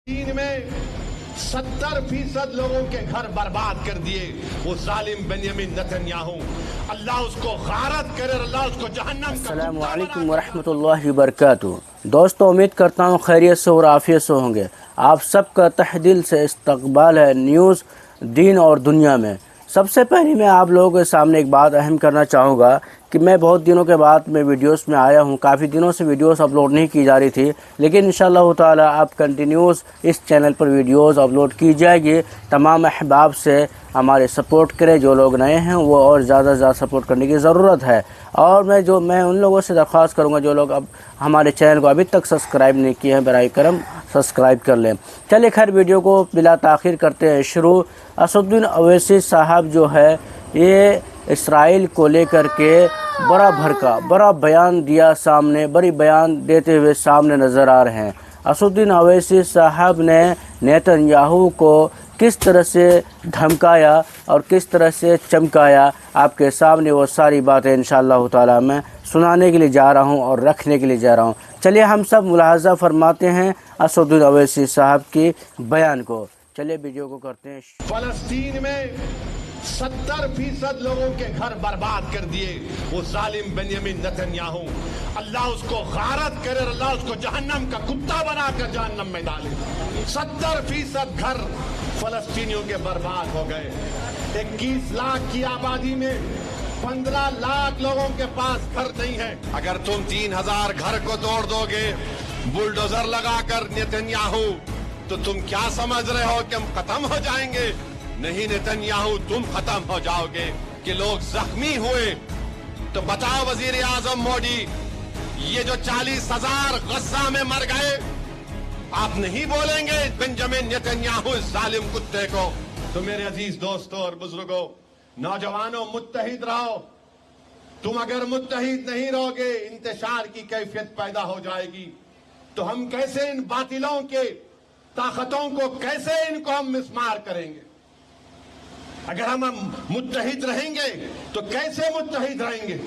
चीन में 70% लोगों के घर बर्बाद कर दिए वो जालिम बेंजामिन नेतन्याहू। अल्लाह उसको गारत करे, अल्लाह उसको जहन्नम का अस्सलामु अलैकुम वरहमतुल्लाहि वबरकातुहू। दोस्तों, उम्मीद करता हूँ खैरियत से और आफियत से होंगे। आप सबका तहे दिल से इस्तकबाल है न्यूज़ दीन और दुनिया में। सबसे पहले मैं आप लोगों के सामने एक बात अहम करना चाहूँगा कि मैं बहुत दिनों के बाद मैं वीडियोस में आया हूँ। काफ़ी दिनों से वीडियोस अपलोड नहीं की जा रही थी, लेकिन इंशाअल्लाह ताला अब कंटिन्यूस इस चैनल पर वीडियोस अपलोड की जाएगी। तमाम अहबाब से हमारे सपोर्ट करें। जो लोग नए हैं वो और ज़्यादा से ज़्यादा सपोर्ट करने की ज़रूरत है। और मैं उन लोगों से दरख्वास्त करूँगा जो लोग अब हमारे चैनल को अभी तक सब्सक्राइब नहीं किए हैं, बराए करम सब्सक्राइब कर लें। चलिए खैर वीडियो को बिला ताख़ीर करते हैं शुरू। असदुद्दीन ओवैसी साहब जो है ये इसराइल को लेकर के बड़ा बयान दिया, सामने बड़ी बयान देते हुए सामने नज़र आ रहे हैं। असदुद्दीन ओवैसी साहब ने नेतन्याहू को किस तरह से धमकाया और किस तरह से चमकाया, आपके सामने वो सारी बातें इंशाअल्लाह ताला मैं सुनाने के लिए जा रहा हूँ और रखने के लिए जा रहा हूँ। चलिए हम सब मुलाहजा फरमाते हैं असदुद्दीन ओवैसी साहब की बयान को। चलिए वीडियो को करते हैं। फलस्तीन में 70% लोगों के घर बर्बाद कर दिए वो जालिम बेंजामिन नेतन्याहू। अल्लाह उसको गारत करे, अल्लाह उसको जहन्नम का कुत्ता बनाकर जहन्नम में डाले। 70% घर फलस्तीनियों के बर्बाद हो गए। 21 लाख की आबादी में 15 लाख लोगों के पास घर नहीं है। अगर तुम 3000 घर को तोड़ दोगे बुलडोजर लगाकर नेतन्याहू, तो तुम क्या समझ रहे हो कि हम खत्म हो जाएंगे? नहीं नेतन्याहू, तुम खत्म हो जाओगे। कि लोग जख्मी हुए तो बताओ वजीर आजम मोदी, ये जो 40,000 गज्जा में मर गए, आप नहीं बोलेंगे बेंजामिन नेतन्याहू इस जालिम कुत्ते को? तो मेरे अजीज दोस्तों और बुजुर्गों, नौजवानों, मुत्तहिद रहो। तुम अगर मुत्तहिद नहीं रहोगे, इंतशार की कैफियत पैदा हो जाएगी। तो हम कैसे इन बातिलों के ताकतों को, कैसे इनको हम मिस्मार करेंगे? अगर हम मुत्तहिद रहेंगे तो कैसे मुत्तहिद रहेंगे?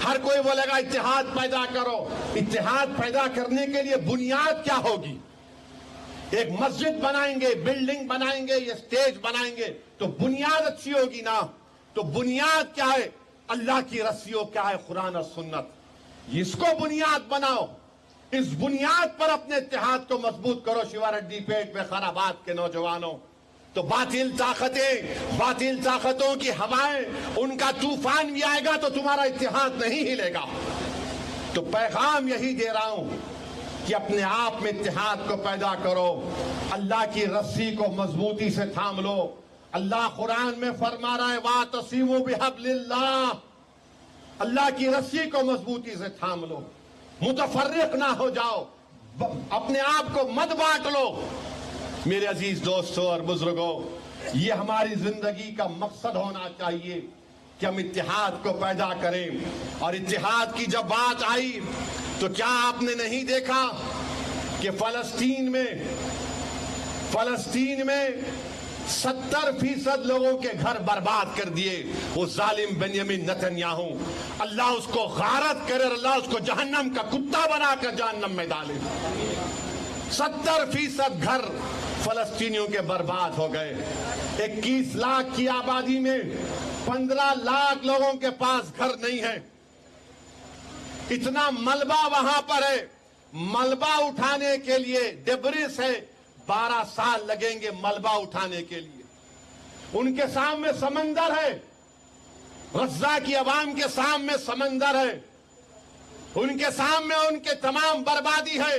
हर कोई बोलेगा इत्तेहाद पैदा करो। इत्तेहाद पैदा करने के लिए बुनियाद क्या होगी? एक मस्जिद बनाएंगे, बिल्डिंग बनाएंगे, ये स्टेज बनाएंगे तो बुनियाद अच्छी होगी ना। तो बुनियाद क्या है? अल्लाह की रस्सियों क्या है? कुरान और सुन्नत। इसको बुनियाद बनाओ। इस बुनियाद पर अपने इत्तेहाद को मजबूत करो। शिवारेड्डी पेट में खराबात के नौजवानों, तो बातिल ताकतों की हवाएं, उनका तूफान भी आएगा तो तुम्हारा इत्तेहाद नहीं हिलेगा। तो पैगाम यही दे रहा हूं कि अपने आप में इत्तेहाद को पैदा करो। अल्लाह की रस्सी को मजबूती से थाम लो। अल्लाह कुरान में फरमा रहा है वातसिमू बिहब्लिल्लाह। अल्लाह की रस्सी को मजबूती से थाम लो, मुतफर्रिक ना हो जाओ, अपने आप को मत बांट लो। मेरे अजीज दोस्तों और बुजुर्गों, ये हमारी जिंदगी का मकसद होना चाहिए कि हम इत्तेहाद को पैदा करें। और इत्तेहाद की जब बात आई तो क्या आपने नहीं देखा कि फलस्तीन में 70% लोगों के घर बर्बाद कर दिए वो जालिम बेंजामिन नेतन्याहू। अल्लाह उसको गारत करे, अल्लाह उसको जहन्नम का कुत्ता बनाकर जहन्नम में डाले। 70% घर फलस्तीनियों के बर्बाद हो गए। 21 लाख की आबादी में 15 लाख लोगों के पास घर नहीं है। इतना मलबा वहां पर है। मलबा उठाने के लिए डेब्रिस है, 12 साल लगेंगे मलबा उठाने के लिए। उनके सामने समंदर है, गज्जा की आवाम के सामने समंदर है। उनके सामने उनके तमाम बर्बादी है।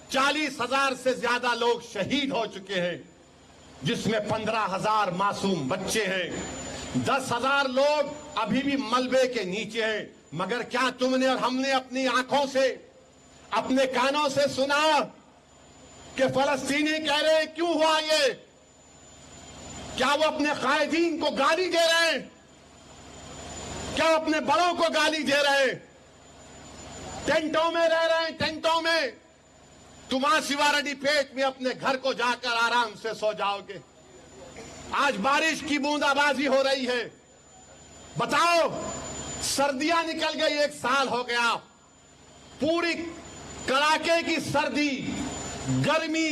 40,000 से ज्यादा लोग शहीद हो चुके हैं, जिसमें 15,000 मासूम बच्चे हैं। 10,000 लोग अभी भी मलबे के नीचे हैं। मगर क्या तुमने और हमने अपनी आंखों से, अपने कानों से सुना कि फलस्तीनी कह रहे हैं क्यों हुआ ये? क्या वो अपने कायदीन को गाली दे रहे हैं? क्या अपने बड़ों को गाली दे रहे हैं? टेंटों में रह रहे हैं, टेंटों में। तुम आज शिवारेड्डी पेट में अपने घर को जाकर आराम से सो जाओगे। आज बारिश की बूंदाबांदी हो रही है। बताओ, सर्दियां निकल गई, 1 साल हो गया। पूरी कड़ाके की सर्दी, गर्मी,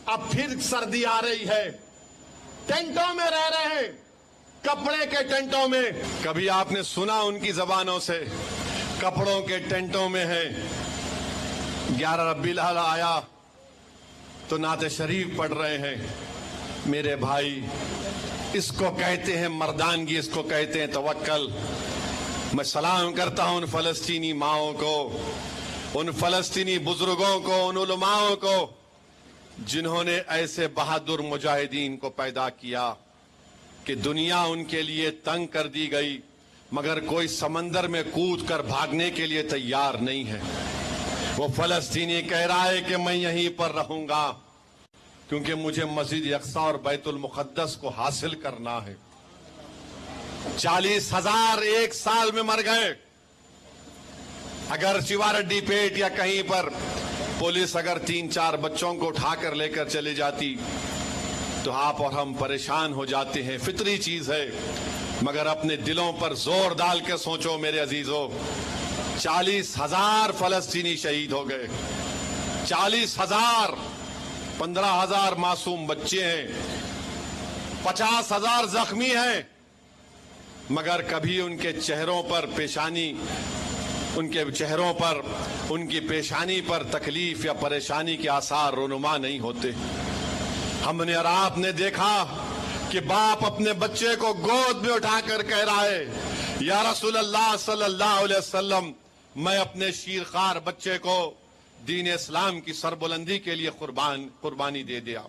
अब फिर सर्दी आ रही है, टेंटों में रह रहे हैं, कपड़े के टेंटों में। कभी आपने सुना उनकी जबानों से, कपड़ों के टेंटों में है। 11 रबीउल अव्वल आया तो नाते शरीफ पढ़ रहे हैं। मेरे भाई, इसको कहते हैं मर्दानगी, इसको कहते हैं तवक्कल। मैं सलाम करता हूं उन फलस्तीनी माओं को, उन फलस्तीनी बुजुर्गों को, उन उलमाओं को जिन्होंने ऐसे बहादुर मुजाहिदीन को पैदा किया कि दुनिया उनके लिए तंग कर दी गई, मगर कोई समंदर में कूद कर भागने के लिए तैयार नहीं है। वो फलस्तीनी कह रहा है कि मैं यहीं पर रहूंगा क्योंकि मुझे मस्जिद अक्सा और बैतुल मुक़द्दस को हासिल करना है। 40,000 एक साल में मर गए। अगर चिवारड्डी पेट या कहीं पर पुलिस अगर 3-4 बच्चों को उठाकर लेकर चली जाती तो आप और हम परेशान हो जाते हैं, फितरी चीज है। मगर अपने दिलों पर जोर डाल के सोचो मेरे अजीजों, 40,000 फलस्तीनी शहीद हो गए, 40,000, 15,000 मासूम बच्चे हैं, 50,000 जख्मी हैं, मगर कभी उनके चेहरों पर उनकी पेशानी पर तकलीफ या परेशानी के आसार रोनुमा नहीं होते। हमने और आपने देखा कि बाप अपने बच्चे को गोद में उठाकर कह रहा है, या रसूल अल्लाह सल्लल्लाहु अलैहि वसल्लम, मैं अपने शीरखार बच्चे को दीन इस्लाम की सरबुलंदी के लिए कुर्बानी दे दिया।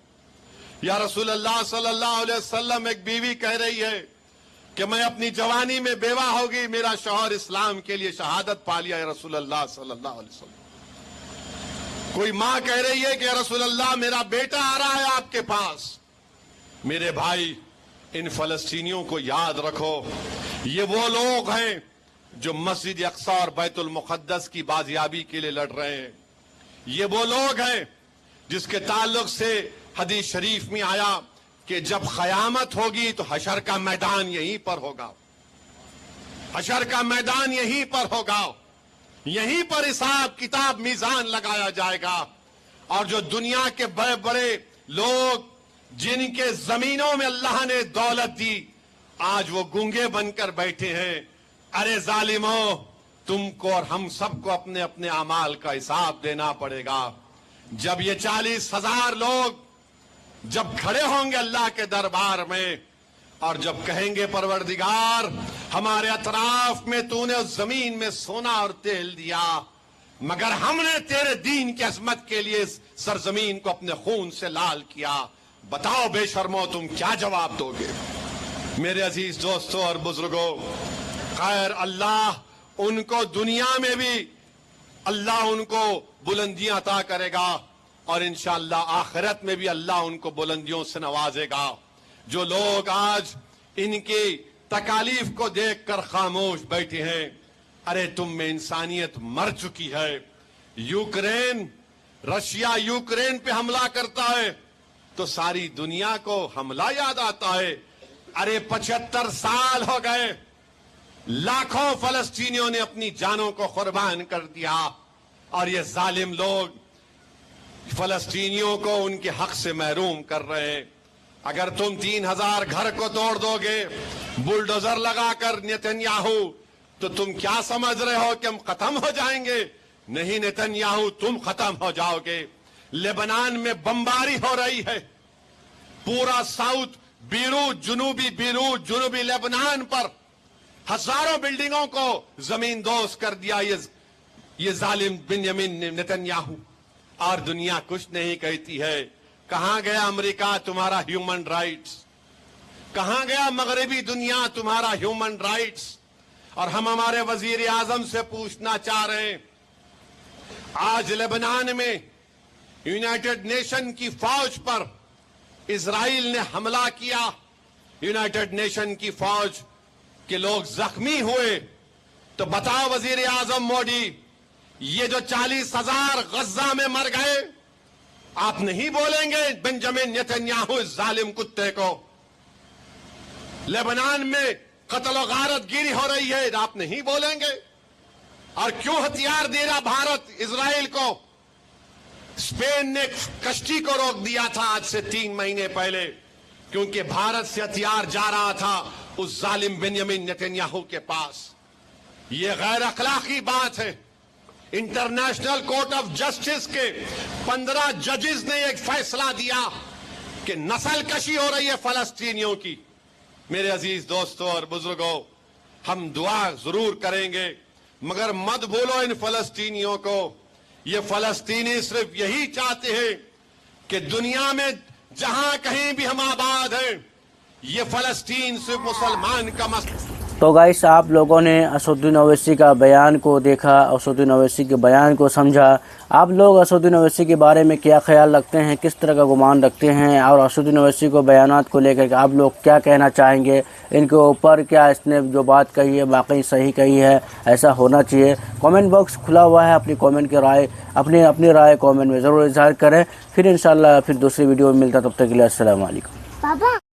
या रसूल अल्लाह सल्लल्लाहु अलैहि वसल्लम, एक बीवी कह रही है कि मैं अपनी जवानी में बेवा होगी, मेरा शौहर इस्लाम के लिए शहादत पा लिया। या रसूल अल्लाह सल्लल्लाहु अलैहि वसल्लम, कोई माँ कह रही है कि या रसूल अल्लाह, मेरा बेटा आ रहा है आपके पास। मेरे भाई, इन फलस्तीनियों को याद रखो, ये वो लोग हैं जो मस्जिद अक्सा और बैतुल मुक़द्दस की बाजियाबी के लिए लड़ रहे हैं। ये वो लोग हैं जिसके ताल्लुक से हदीस शरीफ में आया कि जब क़यामत होगी तो हशर का मैदान यहीं पर होगा, हशर का मैदान यहीं पर होगा, यहीं पर हिसाब किताब मीज़ान लगाया जाएगा। और जो दुनिया के बड़े बड़े लोग जिनके जमीनों में अल्लाह ने दौलत दी, आज वो गूंगे बनकर बैठे हैं। अरे जालिमों, तुमको और हम सबको अपने अपने अमाल का हिसाब देना पड़ेगा। जब ये 40,000 लोग जब खड़े होंगे अल्लाह के दरबार में और जब कहेंगे, परवरदिगार, हमारे अतराफ में तूने उस जमीन में सोना और तेल दिया, मगर हमने तेरे दीन की अजमत के लिए सरजमीन को अपने खून से लाल किया, बताओ बेशर्मो तुम क्या जवाब दोगे। मेरे अजीज दोस्तों और बुजुर्गों, खैर अल्लाह उनको दुनिया में भी अल्लाह उनको बुलंदियां अता करेगा और इंशाअल्लाह आखिरत में भी अल्लाह उनको बुलंदियों से नवाजेगा। जो लोग आज इनकी तकालीफ को देखकर खामोश बैठे हैं, अरे तुम में इंसानियत मर चुकी है। रशिया यूक्रेन पे हमला करता है तो सारी दुनिया को हमला याद आता है। अरे 75 साल हो गए, लाखों फलस्तीनियों ने अपनी जानों को कुर्बान कर दिया और ये जालिम लोग फलस्तीनियों को उनके हक से महरूम कर रहे हैं। अगर तुम 3,000 घर को तोड़ दोगे बुलडोजर लगाकर नेतन्याहू, तो तुम क्या समझ रहे हो कि हम खत्म हो जाएंगे? नहीं नेतन्याहू, तुम खत्म हो जाओगे। लेबनान में बमबारी हो रही है, पूरा साउथ बीरूत, जुनूबी लेबनान पर हजारों बिल्डिंगों को जमीन दोज कर दिया ये जालिम बेंजामिन नेतन्याहू। और दुनिया कुछ नहीं कहती है। कहां गया अमेरिका तुम्हारा ह्यूमन राइट्स? कहां गया मगरबी दुनिया तुम्हारा ह्यूमन राइट्स? और हम हमारे वजीर आजम से पूछना चाह रहे हैं, आज लेबनान में यूनाइटेड नेशन की फौज पर इजराइल ने हमला किया, यूनाइटेड नेशन की फौज के लोग जख्मी हुए, तो बताओ वजीर आजम मोदी, ये जो 40,000 गजा में मर गए, आप नहीं बोलेंगे बेंजामिन नेतन्याहू इस जालिम कुत्ते को? लेबनान में कत्ल गारत गिरी हो रही है, आप नहीं बोलेंगे? और क्यों हथियार दे रहा भारत इजराइल को? स्पेन ने कश्ती को रोक दिया था आज से 3 महीने पहले, क्योंकि भारत से हथियार जा रहा था उस जालिम बेंजामिन नेतन्याहू के पास। ये गैर अखलाकी बात है। इंटरनेशनल कोर्ट ऑफ जस्टिस के 15 जजेस ने एक फैसला दिया कि नस्ल कशी हो रही है फलस्तीनियों की। मेरे अजीज दोस्तों और बुजुर्गों, हम दुआ जरूर करेंगे, मगर मत भूलो इन फलस्तीनियों को। ये फलस्तीनी सिर्फ यही चाहते हैं कि दुनिया में जहां कहीं भी हम आबाद हैं, ये फलस्तीन सिर्फ मुसलमान का मसला। तो गाइस, आप लोगों ने असदुद्दीन ओवैसी का बयान को देखा, असदुद्दीन ओवैसी के बयान को समझा। आप लोग असदुद्दीन ओवैसी के बारे में क्या ख्याल रखते हैं, किस तरह का गुमान रखते हैं, और असदुद्दीन ओवैसी को बयानात को लेकर आप लोग क्या कहना चाहेंगे? इनके ऊपर क्या इसने जो बात कही है वाकई सही कही है, ऐसा होना चाहिए? कमेंट बॉक्स खुला हुआ है, अपनी कमेंट की राय अपनी राय कमेंट में ज़रूर इजहार करें। फिर इंशाल्लाह फिर दूसरी वीडियो में मिलता, तब तक के लिए अस्सलाम वालेकुम।